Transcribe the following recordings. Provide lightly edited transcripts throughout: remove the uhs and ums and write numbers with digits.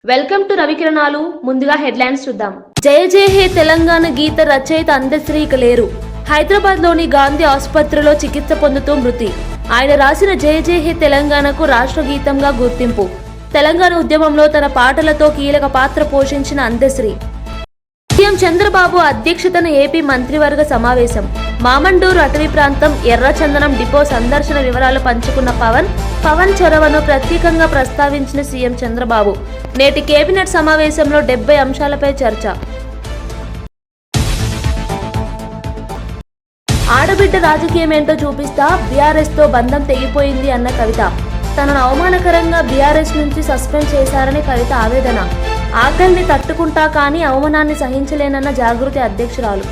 Welcome to రవికిరణాలు. ముందుగా headlines చూద్దాం. జయ జయ హే తెలంగాణ గీత రచయిత అందశ్రీ ఇక లేరు. హైదరాబాద్ లోని గాంధీ ఆసుపత్రిలో చికిత్స పొందుతూ మృతి. ఆయన రాసిన జయ జయ హే తెలంగాణకు రాష్ట్ర గీతంగా గుర్తింపు. తెలంగాణ ఉద్యమంలో తన పాటలతో కీలక పాత్ర పోషించిన అందశ్రీ. సీఎం చంద్రబాబు అధ్యక్షతన ఏపీ మంత్రివర్గ సమావేశం. మామండూరు అటవీ ప్రాంతం ఎర్రచందనం డిపో సందర్శన వివరాలు పంచుకున్న పవన్ చొరవను ప్రత్యేకంగా ప్రస్తావించిన సీఎం చంద్రబాబు. నేటి కేబినెట్ సమావేశంలో 70 అంశాలపై చర్చ. ఆడబిడ్డ రాజకీయమేంటో చూపిస్తా, బీఆర్ఎస్ తో బంధం తెగిపోయింది అన్న కవిత. తనను అవమానకరంగా బీఆర్ఎస్ నుంచి సస్పెండ్ చేశారని కవిత ఆవేదన. ఆకలిని తట్టుకుంటా కానీ అవమానాన్ని సహించలేనన్న జాగృతి అధ్యక్షురాలు.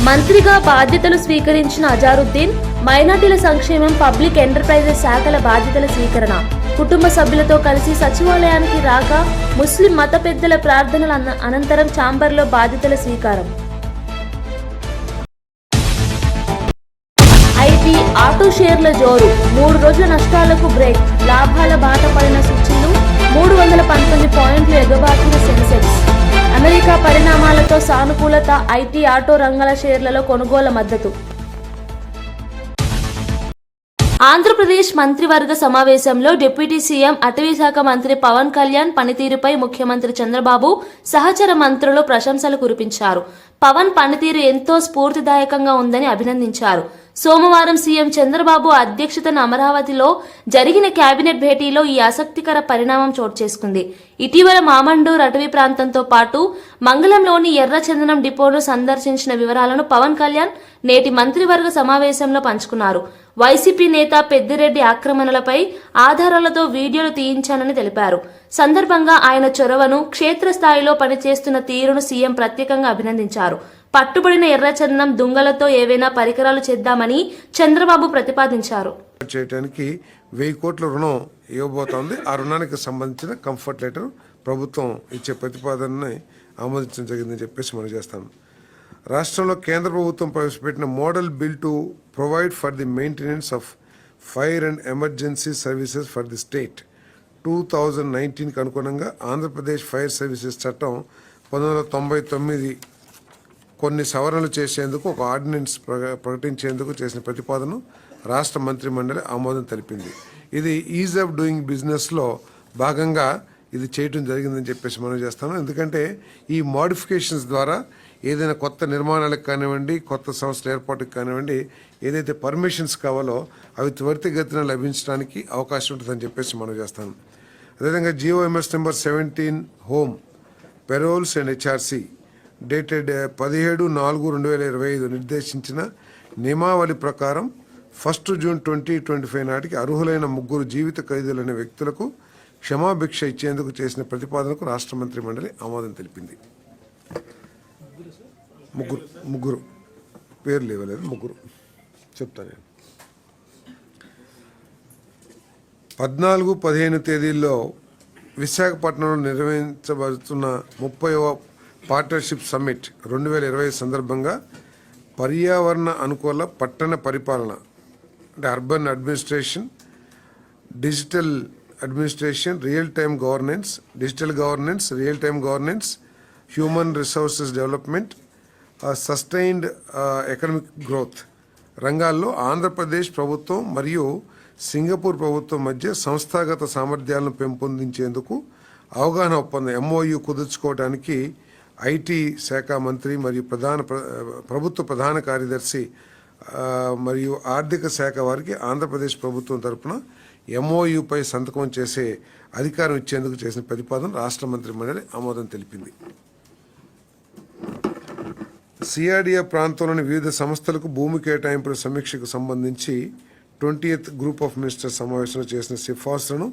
మంత్రిగా బాధ్యతలు స్వీకరించిన అజారుద్దీన్. మైనార్టీల సంక్షేమం, పబ్లిక్ ఎంటర్ప్రైజెస్ శాఖల బాధ్యతల స్వీకరణ. కుటుంబ సభ్యులతో కలిసి సచివాలయానికి రాక ముస్లిం మత పెద్దల ప్రార్థనల అనంతరం ఛాంబర్లో బాధ్యతల స్వీకారం. ఐటీ ఆటో షేర్ల జోరు. 3 రోజుల నష్టాలకు బ్రేక్. లాభాల బాట పడిన సూచీలు. 319 పాయింట్లు ఎగబాకిన సెన్సెక్స్. అమెరికా పరిణామాలతో సానుకూలత. ఐటీ ఆటో రంగాల షేర్లలో కొనుగోలు మద్దతు. ఆంధ్రప్రదేశ్ మంత్రివర్గ సమావేశంలో డిప్యూటీ సీఎం అటవీ శాఖ మంత్రి పవన్ కళ్యాణ్ పనితీరుపై ముఖ్యమంత్రి చంద్రబాబు, సహచర మంత్రులు ప్రశంసలు కురిపించారు. పవన్ పనితీరు ఎంతో స్ఫూర్తిదాయకంగా ఉందని అభినందించారు. సోమవారం సీఎం చంద్రబాబు అధ్యక్షతన అమరావతిలో జరిగిన కేబినెట్ భేటీలో ఈ ఆసక్తికర పరిణామం చోటు చేసుకుంది. ఇటీవల మామండూర్ అటవీ ప్రాంతంతో పాటు మంగళంలోని ఎర్రచందనం డిపోను సందర్శించిన వివరాలను పవన్ కళ్యాణ్ నేటి మంత్రివర్గ సమావేశంలో పంచుకున్నారు. వైసీపీ నేత పెద్దిరెడ్డి ఆక్రమణలపై ఆధారాలతో వీడియోలు తీయించానని తెలిపారు. సందర్భంగా ఆయన చొరవను, క్షేత్రస్థాయిలో పనిచేస్తున్న తీరును సీఎం ప్రత్యేకంగా అభినందించారు. పట్టుబడిన ఎర్రచందనం దుంగలతో ఏవైనా పరికరాలు చేద్దామని చంద్రబాబు ప్రతిపాదించారు. చేయడానికి 1000 కోట్ల రుణం ఇవ్వబోతోంది. ఆ రుణానికి సంబంధించిన కంఫర్ట్ లెటర్ ప్రభుత్వం ఇచ్చే ప్రతిపాదనని ఆమోదించడం జరిగిందని చెప్పేసి మనం చేస్తాం. రాష్ట్రంలో కేంద్ర ప్రభుత్వం ప్రవేశపెట్టిన model bill to provide for the maintenance of fire and emergency services for the state 2019కి అనుగుణంగా ఆంధ్రప్రదేశ్ ఫైర్ సర్వీసెస్ చట్టం 1999 కొన్ని సవరణలు చేసేందుకు ఒక ఆర్డినెన్స్ ప్రకటించేందుకు చేసిన ప్రతిపాదనను రాష్ట్ర మంత్రి మండలి ఆమోదం తెలిపింది. ఇది ఈజ్ ఆఫ్ డూయింగ్ బిజినెస్లో భాగంగా ఇది చేయడం జరిగిందని చెప్పేసి మనం చేస్తాను. ఎందుకంటే ఈ మోడిఫికేషన్స్ ద్వారా ఏదైనా కొత్త నిర్మాణాలకు కానివ్వండి, కొత్త సంస్థల ఏర్పాటుకు కానివ్వండి, ఏదైతే పర్మిషన్స్ కావాలో అవి త్వరితగతిన లభించడానికి అవకాశం ఉంటుందని చెప్పేసి మనం చేస్తాను. అదేవిధంగా GOMS number 17 home paroles and HRC dated 17/4/2025 నిర్దేశించిన నియమావళి ప్రకారం 1 జూన్ 2025 నాటికి అర్హులైన 3 జీవిత ఖైదీలైన వ్యక్తులకు క్షమాభిక్ష ఇచ్చేందుకు చేసిన ప్రతిపాదనకు రాష్ట్ర మంత్రి మండలి ఆమోదం తెలిపింది. ముగ్గురు పేర్లు ఇవ్వలేదు, 3 చెప్తాను నేను. 14-15 తేదీల్లో విశాఖపట్నంలో నిర్వహించబడుతున్న 30వ పార్ట్నర్షిప్ సమ్మిట్ 2020 సందర్భంగా పర్యావరణ అనుకూల పట్టణ పరిపాలన అంటే urban administration, digital administration, digital governance, real time governance, human resources development, sustained economic growth రంగాల్లో ఆంధ్రప్రదేశ్ ప్రభుత్వం మరియు సింగపూర్ ప్రభుత్వం మధ్య సంస్థాగత సామర్థ్యాలను పెంపొందించేందుకు అవగాహన ఒప్పందం MOU కుదుర్చుకోవడానికి ఐటీ శాఖ మంత్రి మరియు ప్రభుత్వ ప్రధాన కార్యదర్శి మరియు ఆర్థిక శాఖ వారికి ఆంధ్రప్రదేశ్ ప్రభుత్వం తరపున MOUపై సంతకం చేసే అధికారం ఇచ్చేందుకు చేసిన ప్రతిపాదన రాష్ట్ర మంత్రి మండలి ఆమోదం తెలిపింది. CRDF ప్రాంతంలోని వివిధ సంస్థలకు భూమి కేటాయింపుల సమీక్షకు సంబంధించి 20th గ్రూప్ ఆఫ్ మినిస్టర్స్ సమావేశంలో చేసిన సిఫార్సులను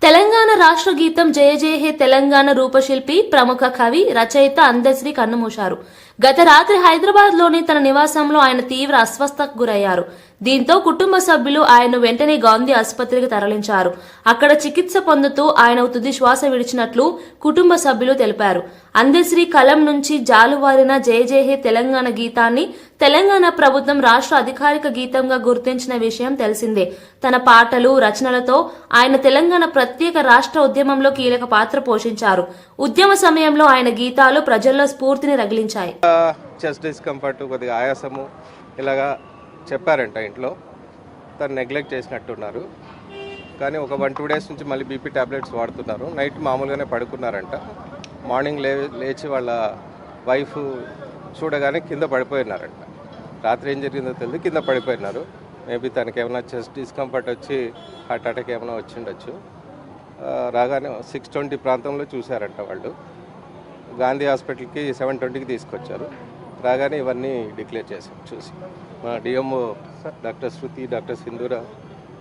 తెలంగాణ రాష్ట్ర గీతం జయ జయ హే తెలంగాణ రూపశిల్పి, ప్రముఖ కవి, రచయిత అందశ్రీ కన్నుమూశారు. గత రాత్రి హైదరాబాద్లోని తన నివాసంలో ఆయన తీవ్ర అస్వస్థతకు గురయ్యారు. దీంతో కుటుంబ సభ్యులు ఆయన్ను వెంటనే గాంధీ ఆసుపత్రికి తరలించారు. అక్కడ చికిత్స పొందుతూ ఆయన తుది శ్వాస విడిచినట్లు కుటుంబ సభ్యులు తెలిపారు. అందశ్రీ కలం నుంచి జాలువారిన జయ జయ హే తెలంగాణ గీతాన్ని తెలంగాణ ప్రభుత్వం రాష్ట్ర అధికారిక గీతంగా గుర్తించిన విషయం తెలిసిందే. తన పాటలు, రచనలతో ఆయన తెలంగాణ ప్రత్యేక రాష్ట్ర ఉద్యమంలో కీలక పాత్ర పోషించారు. ఉద్యమ సమయంలో ఆయన గీతాలు ప్రజల్లో స్ఫూర్తిని రగిలించాయి. చెస్ట్ డిస్కంఫర్ట్, కొద్దిగా ఆయాసము ఇలాగా చెప్పారంట. ఇంట్లో తను నెగ్లెక్ట్ చేసినట్టున్నారు. కానీ ఒక 1-2 డేస్ నుంచి మళ్ళీ బీపీ టాబ్లెట్స్ వాడుతున్నారు. నైట్ మామూలుగానే పడుకున్నారంట. మార్నింగ్ లేచి వాళ్ళ వైఫ్ చూడగానే కింద పడిపోయినారంట. రాత్రి ఏం జరిగిందో తెలియదు, కింద పడిపోయినారు. మేబీ తనకి ఏమైనా చెస్ట్ డిస్కంఫర్ట్ వచ్చి హార్ట్ అటాక్ ఏమైనా వచ్చి ఉండొచ్చు. రాగానే 6:20 ప్రాంతంలో చూశారంట వాళ్ళు. గాంధీ హాస్పిటల్కి 7:20కి తీసుకొచ్చారు. రాగానే ఇవన్నీ డిక్లేర్ చేశాం. చూసి మా డిఎంఓ డాక్టర్ శృతి, డాక్టర్ సింధూర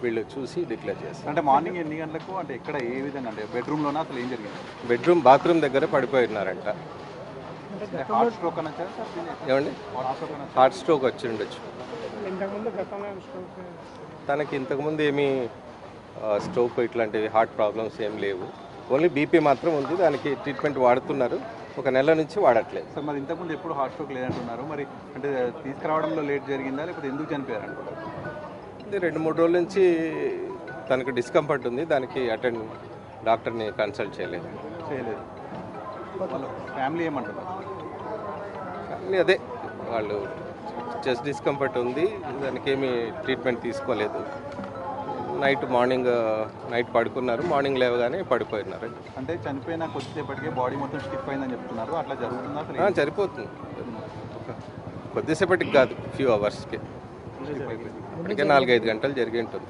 వీళ్ళు చూసి డిక్లేర్ చేశారు. అంటే మార్నింగ్ ఎన్ని గంటలకు, అంటే ఎక్కడ, ఏ విధంగా, అంటే బెడ్రూమ్లోనా, అసలు ఏం జరిగింది? బాత్రూమ్ దగ్గర పడిపోయి ఉన్నారంట. హార్ట్ స్ట్రోక్ అనొచ్చా? ఏమండి, హార్ట్ స్ట్రోక్ వచ్చి ఉండొచ్చు. తనకి ఇంతకుముందు ఏమీ స్ట్రోక్ ఇట్లాంటివి హార్ట్ ప్రాబ్లమ్స్ ఏం లేవు. ఓన్లీ బీపీ మాత్రం ఉంది. దానికి ట్రీట్మెంట్ వాడుతున్నారు. 1 నెల నుంచి వాడట్లేదు. సార్, మరి ఇంతకుముందు ఎప్పుడు హార్ట్ స్ట్రోక్ లేదంటున్నారు. మరి అంటే తీసుకురావడంలో లేట్ జరిగిందా, లేకపోతే ఎందుకు చనిపోయారు అనుకుంటారు? 2-3 రోజుల నుంచి తనకు డిస్కంఫర్ట్ ఉంది. దానికి డాక్టర్ని కన్సల్ట్ చేయలేదు. వాళ్ళ ఫ్యామిలీ ఏమంటున్నారు? ఫ్యామిలీ అదే, వాళ్ళు చెస్ట్ డిస్కంఫర్ట్ ఉంది, దానికి ఏమీ ట్రీట్మెంట్ తీసుకోలేదు. నైట్ పడుకున్నారు. మార్నింగ్ లేవగానే పడిపోయినారు. అంటే చనిపోయిన కొద్దిసేపటికే బాడీ మొత్తం స్టిఫ్ అయిందని చెప్తున్నారు. అట్లా జరుగుతుందా అసలు? సరిపోతుంది. కొద్దిసేపటికి కాదు, ఫ్యూ అవర్స్కి. ఇప్పటికే 4-5 గంటలు జరిగి ఉంటుంది.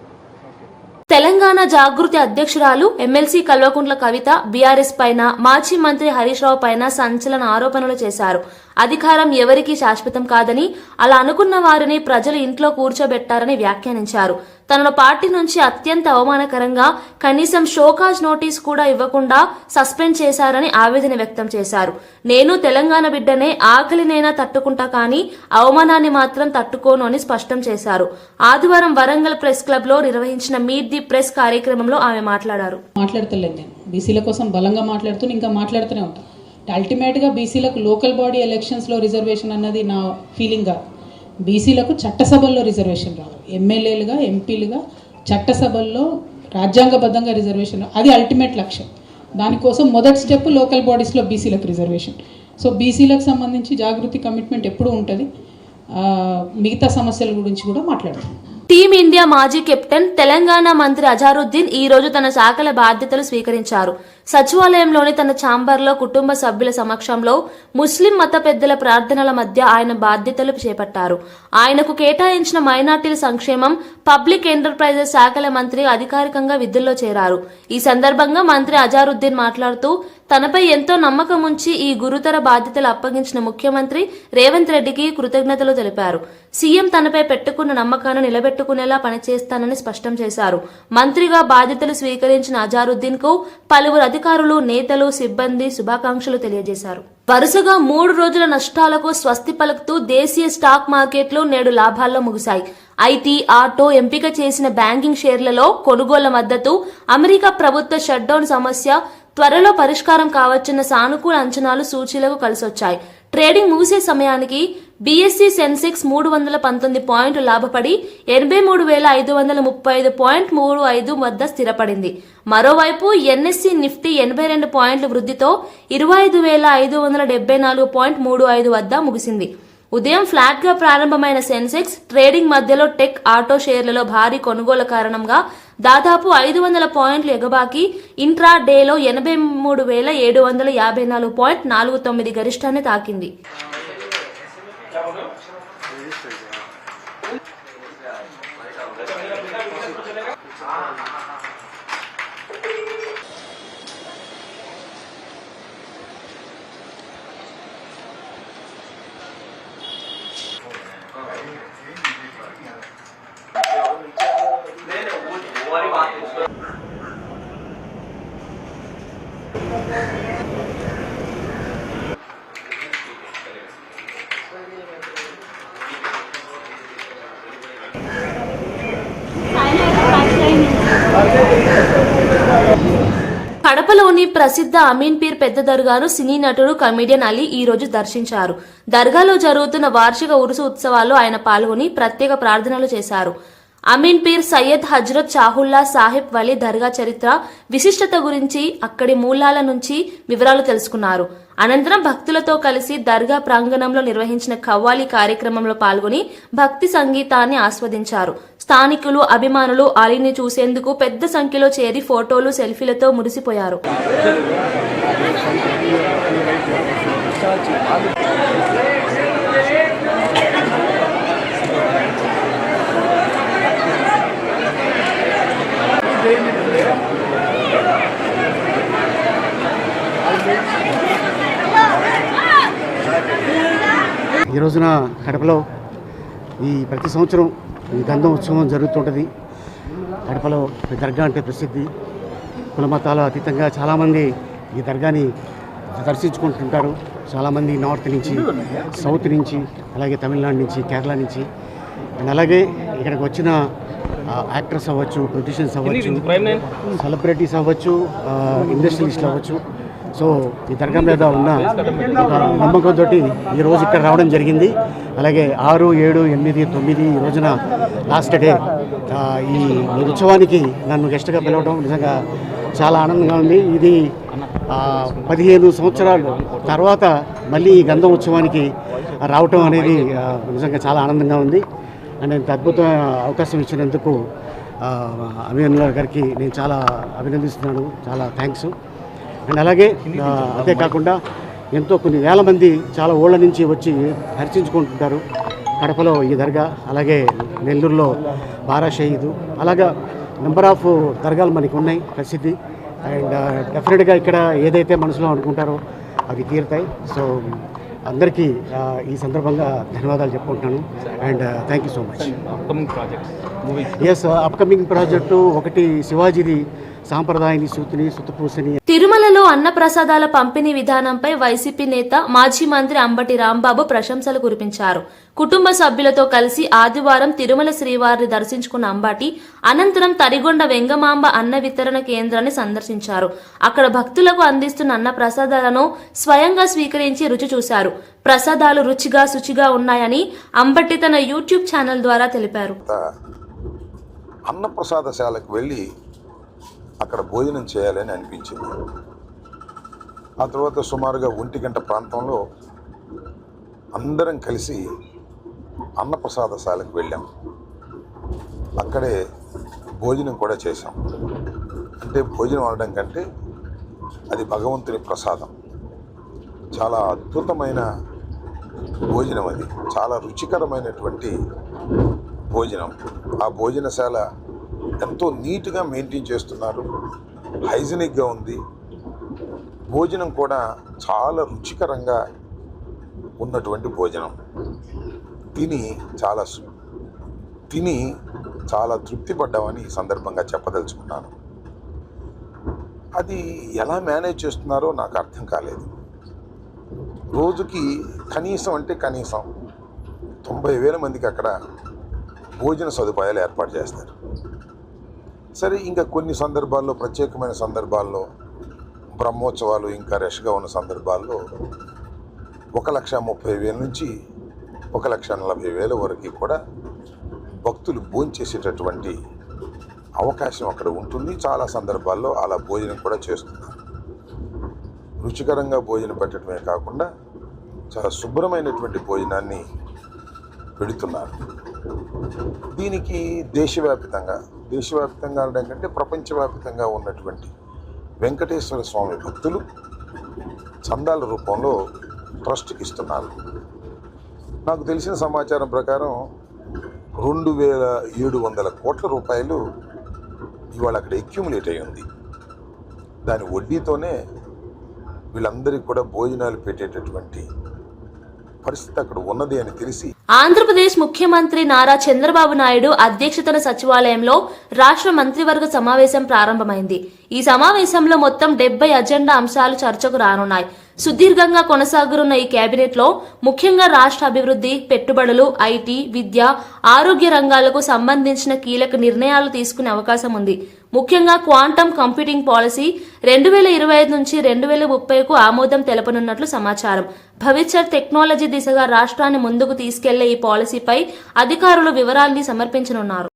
తెలంగాణ జాగృతి అధ్యక్షురాలు ఎమ్మెల్సీ కల్వకుంట్ల కవిత బీఆర్ఎస్ పైన, మాజీ మంత్రి హరీష్ రావు పైన సంచలన ఆరోపణలు చేశారు. అధికారం ఎవరికీ శాశ్వతం కాదని, అలా అనుకున్న వారిని ప్రజలు ఇంట్లో కూర్చోబెట్టారని వ్యాఖ్యానించారు. తనను పార్టీ నుంచి అత్యంత అవమానకరంగా కనీసం షోకాజ్ నోటీస్ కూడా ఇవ్వకుండా సస్పెండ్ చేశారని ఆవేదన వ్యక్తం చేశారు. నేను తెలంగాణ బిడ్డనే, ఆకలినైనా తట్టుకుంటా కానీ అవమానాన్ని మాత్రం తట్టుకోను అని స్పష్టం చేశారు. ఆదివారం వరంగల్ ప్రెస్ క్లబ్ లో నిర్వహించిన మీట్ ది ప్రెస్ కార్యక్రమంలో ఆమె మాట్లాడారు. మాట్లాడతలేదు, నేను బీసీల కోసం బలంగా మాట్లాడుతూ ఇంకా మాట్లాడుతూనే ఉంటాను. అల్టిమేట్గా బీసీలకు లోకల్ బాడీ ఎలక్షన్స్లో రిజర్వేషన్ అన్నది నా ఫీలింగ్ కాదు. బీసీలకు చట్టసభల్లో రిజర్వేషన్ రావాలి. ఎమ్మెల్యేలుగా, ఎంపీలుగా చట్టసభల్లో రాజ్యాంగబద్ధంగా రిజర్వేషన్, అది అల్టిమేట్ లక్ష్యం. దానికోసం మొదటి స్టెప్ లోకల్ బాడీస్లో బీసీలకు రిజర్వేషన్. సో బీసీలకు సంబంధించి జాగృతి కమిట్మెంట్ ఎప్పుడూ ఉంటుంది. మిగతా సమస్యల గురించి కూడా మాట్లాడతాం. టీమిండియా మాజీ కెప్టెన్, తెలంగాణ మంత్రి అజారుద్దీన్ ఈ రోజు తన శాఖల బాధ్యతలు స్వీకరించారు. సచివాలయంలోని తన ఛాంబర్లో కుటుంబ సభ్యుల సమక్షంలో ముస్లిం మత పెద్దల ప్రార్థనల మధ్య ఆయన బాధ్యతలు చేపట్టారు. ఆయనకు కేటాయించిన మైనార్టీల సంక్షేమం, పబ్లిక్ ఎంటర్ప్రైజెస్ శాఖల మంత్రి అధికారికంగా విధుల్లో చేరారు. ఈ సందర్భంగా మంత్రి అజారుద్దీన్ మాట్లాడుతూ తనపై ఎంతో నమ్మకం ఉంచి ఈ గురుతర బాధ్యతలు అప్పగించిన ముఖ్యమంత్రి రేవంత్ రెడ్డికి కృతజ్ఞతలు తెలిపారు. సీఎం తనపై పెట్టుకున్న నమ్మకాన్ని నిలబెట్టుకునేలా పనిచేస్తానని స్పష్టం చేశారు. మంత్రిగా బాధ్యతలు స్వీకరించిన అజారుద్దీన్ కు పలువురు అధికారులు, నేతలు, సిబ్బంది శుభాకాంక్షలు తెలియజేశారు. వరుసగా 3 రోజుల నష్టాలకు స్వస్తి పలుకుతూ దేశీయ స్టాక్ మార్కెట్లు నేడు లాభాల్లో ముగిశాయి. ఐటీ, ఆటో, ఎంపిక చేసిన బ్యాంకింగ్ షేర్లలో కొనుగోళ్ల మద్దతు, అమెరికా ప్రభుత్వ షట్డౌన్ సమస్య త్వరలో పరిష్కారం కావచ్చన్న సానుకూల అంచనాలు సూచీలకు కలిసొచ్చాయి. ట్రేడింగ్ ముగిసే సమయానికి బీఎస్సీ సెన్సెక్స్ 319 పాయింట్లు లాభపడి 83,535.35 వద్ద స్థిరపడింది. మరోవైపు ఎన్ఎస్సీ నిఫ్టీ 82 పాయింట్ల వృద్ధితో 25,574.35 వద్ద ముగిసింది. ఉదయం ఫ్లాట్ గా ప్రారంభమైన సెన్సెక్స్ ట్రేడింగ్ మధ్యలో టెక్, ఆటో షేర్లలో భారీ కొనుగోలు కారణంగా దాదాపు 500 పాయింట్లు ఎగబాకి ఇంట్రా డేలో 83,754.49 గరిష్టాన్ని తాకింది. దర్గాలోని ప్రసిద్ధ అమీన్ పీర్ పెద్ద దర్గాను సినీ నటుడు కమెడియన్ అలీ ఈ రోజు దర్శించారు. దర్గాలో జరుగుతున్న వార్షిక ఉరుసు ఉత్సవాల్లో ఆయన పాల్గొని ప్రత్యేక ప్రార్థనలు చేశారు. అమీన్ పీర్ సయ్యద్ హజ్రత్ షాహుల్లా సాహిబ్ వలీ దర్గా చరిత్ర, విశిష్టత గురించి, అక్కడి మూలాల నుంచి వివరాలు తెలుసుకున్నారు. అనంతరం భక్తులతో కలిసి దర్గా ప్రాంగణంలో నిర్వహించిన ఖవ్వాలి కార్యక్రమంలో పాల్గొని భక్తి సంగీతాన్ని ఆస్వాదించారు. స్థానికులు, అభిమానులు అలీని చూసేందుకు పెద్ద సంఖ్యలో చేరి ఫోటోలు, సెల్ఫీలతో మురిసిపోయారు. ఈ రోజున కడపలో ప్రతి సంవత్సరం ఈ గంధం ఉత్సవం జరుగుతుంటుంది. కడపలో ఈ దర్గా అంటే ప్రసిద్ధి. కుల మతాల అతీతంగా చాలామంది ఈ దర్గాని దర్శించుకుంటుంటారు. చాలామంది నార్త్ నుంచి, సౌత్ నుంచి, అలాగే తమిళనాడు నుంచి, కేరళ నుంచి, అండ్ అలాగే ఇక్కడికి వచ్చిన యాక్టర్స్ అవ్వచ్చు, పొలిటీషియన్స్ అవ్వచ్చు, సెలబ్రిటీస్ అవ్వచ్చు, ఇండస్ట్రియలిస్టులు అవ్వచ్చు. సో ఈ దర్గా మీద ఉన్న ఒక నమ్మకంతో ఈరోజు ఇక్కడ రావడం జరిగింది. అలాగే 6, 7, 8, 9 ఈ రోజున లాస్ట్ డే ఈ ఉత్సవానికి నన్ను గెస్ట్గా పిలవడం నిజంగా చాలా ఆనందంగా ఉంది. ఇది 15 సంవత్సరాలు తర్వాత మళ్ళీ ఈ గంధం ఉత్సవానికి రావటం అనేది నిజంగా చాలా ఆనందంగా ఉంది. అండ్ ఇంత అద్భుతమైన అవకాశం ఇచ్చినందుకు అమీన్ గారికి నేను చాలా అభినందిస్తున్నాను. చాలా థ్యాంక్స్. అండ్ అలాగే అదే కాకుండా కొన్ని వేల మంది చాలా ఊళ్ళ నుంచి వచ్చి దర్శించుకుంటుంటారు కడపలో ఈ దర్గా. అలాగే నెల్లూరులో బారా షహీదు, అలాగా నెంబర్ ఆఫ్ దర్గాలు మనకి ఉన్నాయి ప్రసిద్ధి. అండ్ డెఫినెట్గా ఇక్కడ ఏదైతే మనసులో అనుకుంటారో అవి తీరుతాయి. సో అందరికీ ఈ సందర్భంగా ధన్యవాదాలు చెప్పుకుంటున్నాను. And thank you so much. Upcoming project ఒకటి శివాజీది సాంప్రదాయాన్ని సూతిని సుతపూసని. తిరుమలలో అన్నప్రసాదాల పంపిణీ విధానంపై వైసీపీ నేత, మాజీ మంత్రి అంబటి రాంబాబు ప్రశంసలు కురిపించారు. కుటుంబ సభ్యులతో కలిసి ఆదివారం తిరుమల శ్రీవారిని దర్శించుకున్న అంబటి అనంతరం తరిగొండ వెంగమాంబ అన్న వితరణ కేంద్రాన్ని సందర్శించారు. అక్కడ భక్తులకు అందిస్తున్న అన్న ప్రసాదాలను స్వయంగా స్వీకరించి రుచి చూశారు. ప్రసాదాలు రుచిగా, శుచిగా ఉన్నాయని అంబటి తన యూట్యూబ్ ఛానల్ ద్వారా తెలిపారు. అన్నప్రసాదశాలకు వెళ్ళి అక్కడ భోజనం చేయాలని అనిపించింది. ఆ తర్వాత సుమారుగా 1 గంట ప్రాంతంలో అందరం కలిసి అన్నప్రసాదశాలకు వెళ్ళాం. అక్కడే భోజనం కూడా చేశాం. అంటే భోజనం అనడం కంటే అది భగవంతుని ప్రసాదం. చాలా అద్భుతమైన భోజనం, అది చాలా రుచికరమైనటువంటి భోజనం. ఆ భోజనశాల ఎంతో నీట్గా మెయింటైన్ చేస్తున్నారు, హైజీనిక్గా ఉంది. భోజనం కూడా చాలా రుచికరంగా ఉన్నటువంటి భోజనం. తిని చాలా తృప్తి పడ్డామని ఈ సందర్భంగా చెప్పదలుచుకున్నాను. అది ఎలా మేనేజ్ చేస్తున్నారో నాకు అర్థం కాలేదు. రోజుకి కనీసం 90,000 మందికి అక్కడ భోజన సదుపాయాలు ఏర్పాటు చేస్తారు. సరే, ఇంకా కొన్ని సందర్భాల్లో, ప్రత్యేకమైన సందర్భాల్లో, బ్రహ్మోత్సవాలు ఇంకా రష్గా ఉన్న సందర్భాల్లో 1,30,000 నుంచి 1,40,000 వరకు కూడా భక్తులు భోంచేసేటటువంటి అవకాశం అక్కడ ఉంటుంది. చాలా సందర్భాల్లో అలా భోజనం కూడా చేస్తున్నారు. రుచికరంగా భోజనం పెట్టడమే కాకుండా చాలా శుభ్రమైనటువంటి భోజనాన్ని పెడుతున్నారు. దీనికి దేశవ్యాప్తంగా అనడం కంటే ప్రపంచవ్యాప్తంగా ఉన్నటువంటి వెంకటేశ్వర స్వామి భక్తులు చందాల రూపంలో ట్రస్ట్కి ఇస్తున్నారు. నాకు తెలిసిన సమాచారం ప్రకారం 2,700 కోట్ల రూపాయలు ఇవాళ అక్కడ అక్యుములేట్ అయి ఉంది. దాని వడ్డీతోనే వీళ్ళందరికీ కూడా భోజనాలు పెట్టేటటువంటి పరిస్థితి అక్కడ ఉన్నది అని తెలిసి ఆంధ్రప్రదేశ్ ముఖ్యమంత్రి నారా చంద్రబాబు నాయుడు అధ్యక్షతన సచివాలయంలో రాష్ట్ర మంత్రివర్గ సమావేశం ప్రారంభమైంది. ఈ సమావేశంలో మొత్తం 70 అజెండా అంశాలు చర్చకు రానున్నాయి. సుదీర్ఘంగా కొనసాగనున్న ఈ కేబినెట్ లో ముఖ్యంగా రాష్ట్ర అభివృద్ధి, పెట్టుబడులు, ఐటీ, విద్య, ఆరోగ్య రంగాలకు సంబంధించిన కీలక నిర్ణయాలు తీసుకునే అవకాశం ఉంది. ముఖ్యంగా క్వాంటమ్ కంప్యూటింగ్ పాలసీ 2025 నుంచి 2030కు ఆమోదం తెలపనున్నట్లు సమాచారం. భవిష్యత్ టెక్నాలజీ దిశగా రాష్ట్రాన్ని ముందుకు తీసుకెళ్లే ఈ పాలసీపై అధికారులు వివరాల్ని సమర్పించనున్నారు.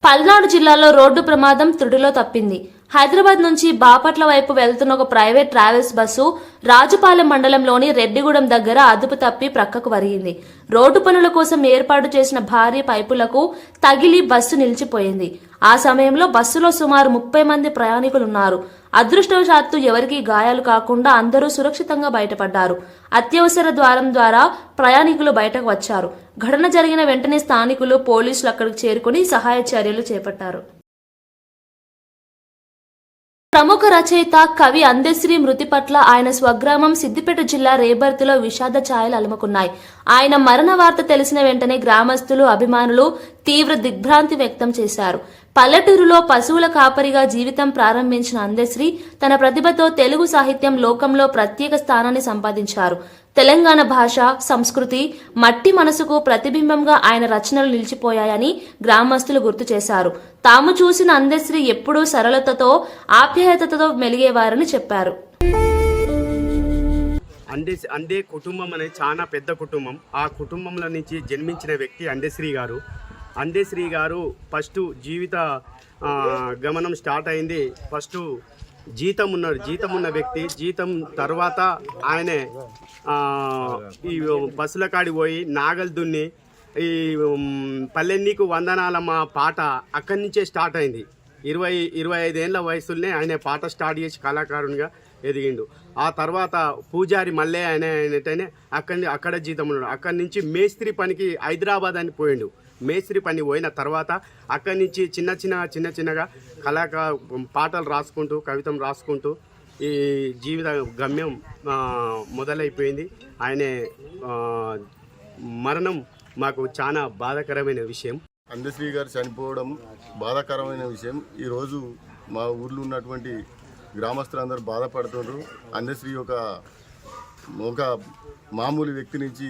పల్నాడు జిల్లాలో రోడ్డు ప్రమాదం త్రుటిలో తప్పింది. హైదరాబాద్ నుంచి బాపట్ల వైపు వెళ్తున్న ఒక ప్రైవేట్ ట్రావెల్స్ బస్సు రాజుపాలెం మండలంలోని రెడ్డిగూడెం దగ్గర అదుపు తప్పి ప్రక్కకు వరిగింది. రోడ్డు పనుల కోసం ఏర్పాటు చేసిన భారీ పైపులకు తగిలి బస్సు నిలిచిపోయింది. ఆ సమయంలో బస్సులో సుమారు 30 మంది ప్రయాణికులున్నారు. అదృష్టవశాత్తు ఎవరికీ గాయాలు కాకుండా అందరూ సురక్షితంగా బయటపడ్డారు. అత్యవసర ద్వారం ద్వారా ప్రయాణికులు బయటకు వచ్చారు. ఘటన జరిగిన వెంటనే స్థానికులు, పోలీసులు అక్కడికి చేరుకుని సహాయ చర్యలు చేపట్టారు. ప్రముఖ రచయిత, కవి అందెశ్రీ మృతి పట్ల ఆయన స్వగ్రామం సిద్దిపేట జిల్లా రేబర్తిలో విషాద ఛాయలు అలుముకున్నాయి. ఆయన మరణ వార్త తెలిసిన వెంటనే గ్రామస్తులు, అభిమానులు తీవ్ర దిగ్భ్రాంతి వ్యక్తం చేశారు. పల్లెటూరులో పశువుల కాపరిగా జీవితం ప్రారంభించిన అందెశ్రీ తన ప్రతిభతో తెలుగు సాహిత్యం లోకంలో ప్రత్యేక స్థానాన్ని సంపాదించారు. తెలంగాణ భాష, సంస్కృతి, మట్టి మనసుకు ప్రతిబింబంగా ఆయన రచనలు నిలిచిపోయాయని గ్రామస్తులు గుర్తు చేశారు. తాము చూసిన అందెశ్రీ ఎప్పుడూ సరళతతో, ఆప్యాయతతో మెలిగేవారని చెప్పారు. అందే కుటుంబం అనేది చాలా పెద్ద కుటుంబం. ఆ కుటుంబంలో నుంచి జన్మించిన వ్యక్తి అందెశ్రీ గారు. అందెశ్రీ గారు ఫస్ట్ జీవిత గమనం స్టార్ట్ అయింది. ఫస్ట్ జీతం ఉన్న వ్యక్తి. జీతం తర్వాత ఆయనే ఈ బస్సుల కాడికి పోయి నాగలు దున్ని ఈ పల్లెన్నీకు వందనాలమ్మ పాట అక్కడి నుంచే స్టార్ట్ అయింది. 25 ఏళ్ళ వయసులోనే ఆయన పాట స్టార్ట్ చేసి కళాకారునిగా ఎదిగిండు. ఆ తర్వాత పూజారి మళ్ళీ ఆయనటనే అక్కడ జీతం ఉన్నాడు. అక్కడి నుంచి మేస్త్రి పనికి హైదరాబాద్ అని పోయిండు. మేస్త్రి పని పోయిన తర్వాత అక్కడి నుంచి చిన్న చిన్నగా పాటలు రాసుకుంటూ, కవితం రాసుకుంటూ ఈ జీవిత గమ్యం మొదలైపోయింది. ఆయన మరణం మాకు చాలా బాధాకరమైన విషయం. అందెశ్రీ గారు చనిపోవడం బాధాకరమైన విషయం. ఈరోజు మా ఊర్లో ఉన్నటువంటి గ్రామస్తులందరూ బాధపడుతున్నారు. అందెశ్రీ ఒక మామూలు వ్యక్తి నుంచి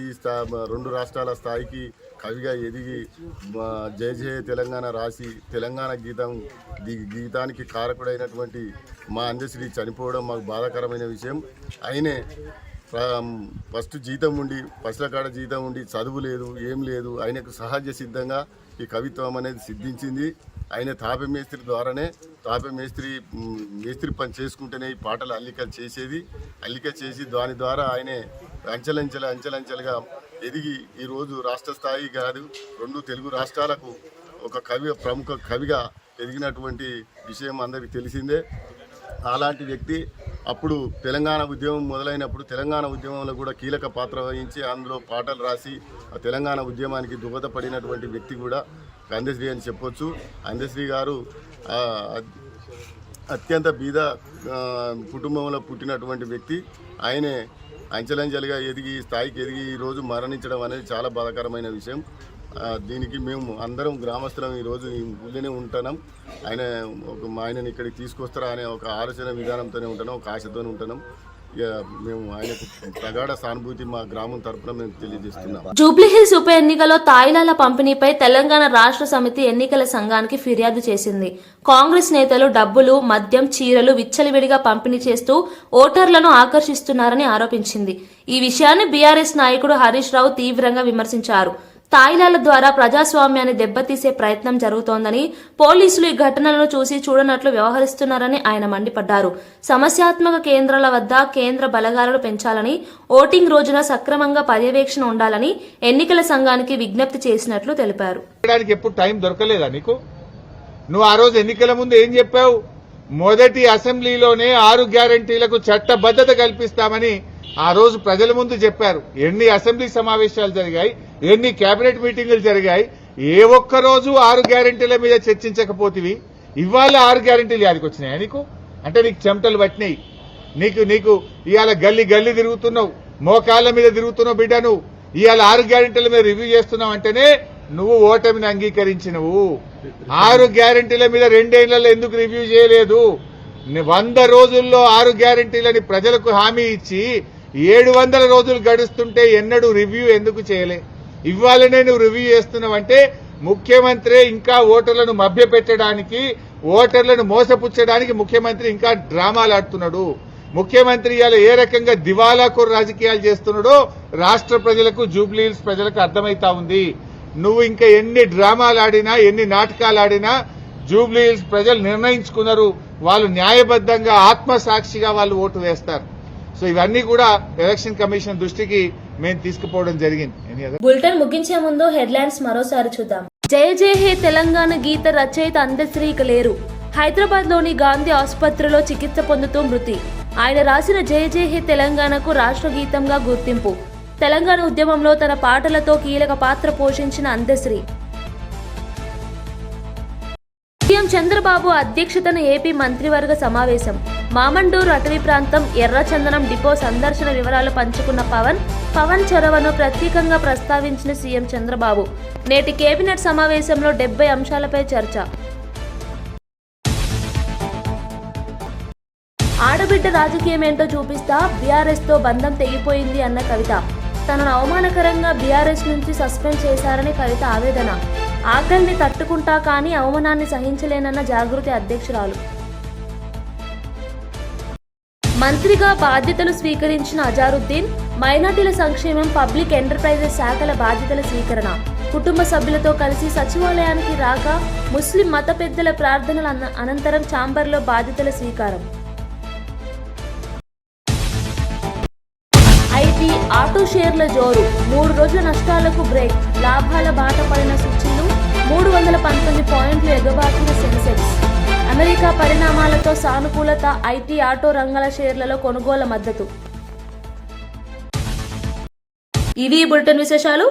2 రాష్ట్రాల స్థాయికి కవిగా ఎదిగి జయ జయ తెలంగాణ రాసి తెలంగాణ గీతానికి కారకుడైనటువంటి మా అందెశ్రీ చనిపోవడం మాకు బాధాకరమైన విషయం. ఆయనే ఫస్ట్ జీతం ఉండి, పసుల కాడ జీతం ఉండి, చదువు లేదు, ఏం లేదు. ఆయనకు సహజ సిద్ధంగా ఈ కవిత్వం అనేది సిద్ధించింది. ఆయన తాపే మేస్త్రి ద్వారానే, మేస్త్రి పని చేసుకుంటేనే ఈ పాటలు అల్లిక చేసి దాని ద్వారా ఆయనే అంచెలంచెలుగా ఎదిగి ఈరోజు రాష్ట్ర స్థాయి కాదు 2 తెలుగు రాష్ట్రాలకు ఒక ప్రముఖ కవిగా ఎదిగినటువంటి విషయం అందరికీ తెలిసిందే. అలాంటి వ్యక్తి అప్పుడు తెలంగాణ ఉద్యమం మొదలైనప్పుడు తెలంగాణ ఉద్యమంలో కూడా కీలక పాత్ర వహించి అందులో పాటలు రాసి ఆ తెలంగాణ ఉద్యమానికి దోహదపడినటువంటి వ్యక్తి కూడా అందెశ్రీ అని చెప్పొచ్చు. అందెశ్రీ గారు అత్యంత బీద కుటుంబంలో పుట్టినటువంటి వ్యక్తి. ఆయనే అంచెలంచెలుగా ఎదిగి స్థాయికి ఎదిగి ఈరోజు మరణించడం అనేది చాలా బాధాకరమైన విషయం. దీనికి మేము అందరం గ్రామస్తులం ఈరోజు ఈ ఊళ్ళోనే ఉంటున్నాం. ఆయనని ఇక్కడికి తీసుకొస్తారా అనే ఒక ఆలోచన విధానంతోనే ఉంటున్నాం, ఒక ఆశతోనే ఉంటున్నాం. మేము ఆయనకు ప్రగాఢ సానుభూతి మా గ్రామం తరఫున మేము తెలియజేస్తున్నాం. జూబ్లీహిల్స్ ఉప ఎన్నికలో తాయిలాల పంపిణీపై తెలంగాణ రాష్ట్ర సమితి ఎన్నికల సంఘానికి ఫిర్యాదు చేసింది. కాంగ్రెస్ నేతలు డబ్బులు, మద్యం, చీరలు విచ్చలవిడిగా పంపిణీ చేస్తూ ఓటర్లను ఆకర్షిస్తున్నారని ఆరోపించింది. ఈ విషయాన్ని బీఆర్ఎస్ నాయకుడు హరీష్ రావు తీవ్రంగా విమర్శించారు. తాయిలాల ద్వారా ప్రజాస్వామ్యాన్ని దెబ్బతీసే ప్రయత్నం జరుగుతోందని, పోలీసులు ఈ ఘటనలను చూసి చూడనట్లు వ్యవహరిస్తున్నారని ఆయన మండిపడ్డారు. సమస్యాత్మక కేంద్రాల వద్ద కేంద్ర బలగాలను పెంచాలని, ఓటింగ్ రోజున సక్రమంగా పర్యవేక్షణ ఉండాలని ఎన్నికల సంఘానికి విజ్ఞప్తి చేసినట్లు తెలిపారు. ఎప్పుడు టైం దొరకలేదా నీకు? నువ్వు ఆ రోజు ఎన్నికల ముందు ఏం చెప్పావు? మొదటి అసెంబ్లీలోనే 6 గ్యారంటీలకు చట్టబద్ధత కల్పిస్తామని ఆ రోజు ప్రజల ముందు చెప్పారు. ఎన్ని అసెంబ్లీ సమావేశాలు జరిగాయి, ఎన్ని కేబినెట్ మీటింగులు జరిగాయి, ఏ ఒక్క రోజు 6 గ్యారంటీల మీద చర్చించకపోతివి. ఇవాళ 6 గ్యారంటీలు యాడికి వచ్చినాయా నీకు? అంటే నీకు చెమటలు పట్టినాయి. నీకు ఇవాళ గల్లీ గల్లీ తిరుగుతున్నావు, మోకాళ్ళ మీద తిరుగుతున్నావు బిడ్డ. నువ్వు ఇవాళ 6 గ్యారెంటీల మీద రివ్యూ చేస్తున్నావు అంటేనే నువ్వు ఓటమిని అంగీకరించినవు. 6 గ్యారెంటీల మీద 2 ఏళ్లలో ఎందుకు రివ్యూ చేయలేదు? 100 రోజుల్లో 6 గ్యారెంటీలని ప్రజలకు హామీ ఇచ్చి 700 రోజులు గడుస్తుంటే ఎన్నడూ రివ్యూ ఎందుకు చేయలే? ఇవ్వాలనే నువ్వు రివ్యూ చేస్తున్నావంటే ముఖ్యమంత్రి ఇంకా ఓటర్లను మభ్యపెట్టడానికి, ఓటర్లను మోసపుచ్చడానికి ముఖ్యమంత్రి ఇంకా డ్రామాలు ఆడుతున్నాడు. ముఖ్యమంత్రి ఇవాళ ఏ రకంగా దివాలాకోరు రాజకీయాలు చేస్తున్నాడో రాష్ట్ర ప్రజలకు, జూబ్లీ హిల్స్ ప్రజలకు అర్థమైతా ఉంది. నువ్వు ఇంకా ఎన్ని డ్రామాలు ఆడినా, ఎన్ని నాటకాలు ఆడినా జూబ్లీ హిల్స్ ప్రజలు నిర్ణయించుకున్నారు. వాళ్ళు న్యాయబద్ధంగా ఆత్మసాక్షిగా వాళ్ళు ఓటు వేస్తారు. సో ఇవన్నీ కూడా ఎలక్షన్ కమిషన్ దృష్టికి మేము తీసుకుపోవడం జరిగింది. బులెటిన్ ముగించే ముందు హెడ్లైన్స్ మరోసారి చూద్దాం. జయ జయ హే తెలంగాణ గీత రచయిత అందశ్రీ ఇక లేరు. హైదరాబాద్ లోని గాంధీ ఆసుపత్రిలో చికిత్స పొందుతూ మృతి. ఆయన రాసిన జయ జయ హే తెలంగాణకు రాష్ట్ర గీతంగా గుర్తింపు. తెలంగాణ ఉద్యమంలో తన పాటలతో కీలక పాత్ర పోషించిన అందశ్రీ. సీఎం చంద్రబాబు అధ్యక్షతన ఏపీ మంత్రివర్గ సమావేశం. మామండూరు అటవీ ప్రాంతం ఎర్రచందనం డిపో సందర్శన వివరాలు పంచుకున్న పవన్ చొరవను ప్రత్యేకంగా ప్రస్తావించిన సీఎం చంద్రబాబు. నేటి కేబినెట్ సమావేశంలో 70 అంశాలపై చర్చ. ఆడబిడ్డ రాజకీయమేంటో చూపిస్తా, బీఆర్ఎస్ తో బంధం తెగిపోయింది అన్న కవిత. తనను అవమానకరంగా బీఆర్ఎస్ నుంచి సస్పెండ్ చేశారని కవిత ఆవేదన. ఆకలిని తట్టుకుంటా కానీ అవమానాన్ని సహించలేనన్న జాగృతి అధ్యక్షురాలు. మంత్రిగా బాధ్యతలు స్వీకరించిన అజారుద్దీన్. మైనార్టీల సంక్షేమం, పబ్లిక్ ఎంటర్ప్రైజెస్ శాఖల బాధ్యతల స్వీకరణ. కుటుంబ సభ్యులతో కలిసి సచివాలయానికి రాక ముస్లిం మత పెద్దల ప్రార్థనల అనంతరం ఛాంబర్లో బాధ్యతల స్వీకారం. ఐటీ ఆటో షేర్ల జోరు. 3 రోజుల నష్టాలకు బ్రేక్. లాభాల బాట పడిన సూచీలు. 319 పాయింట్లు ఎగబాకిన సెన్సెక్స్. అమెరికా పరిణామాలతో సానుకూలత. ఐటీ ఆటో రంగాల షేర్లలో కొనుగోలు మద్దతు. ఇవి బులెటిన్ విశేషాలు.